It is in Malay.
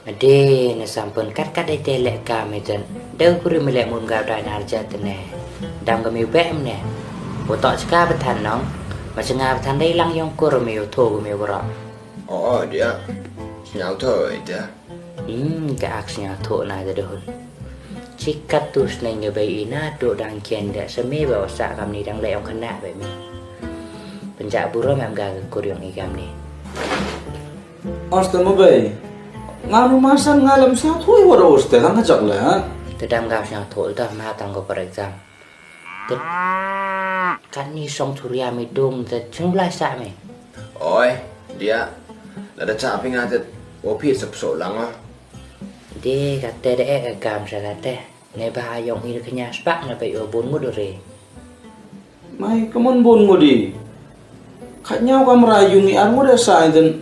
Ade na sampun kat ai telek kami jan. Deu kuri melek mun gao dai narja tene. Dam kami bem ne. Botok ska betan nong. Macam betan dai lang yang kur mi tho mi bra. Oh dia Nhạo thời dia Ke aksnya tho na de dohun. Cikat tus nai ngebai ina do dang kian dak seme bawa sak kam ni dang le ong kena be mi. Penjak buro mam ga kuryong ikam ni. Asta mo bay. Nganu masan ngalam siya thui wara uste lang ngajak le ha. Tedam gao nya tho ta ma tang ko per exam. Ted kan ni song surya mi dong te chung lai sa me. Ôi dia Đã chạm với ngài thật Ô phía sập sổ lắm á De kate de gam sa kate. Ne ba yong ir kenya spak na pe obon mo dore. Mai kamon bon mo di. Khat nhau kam rayu ngi ar mo de sa den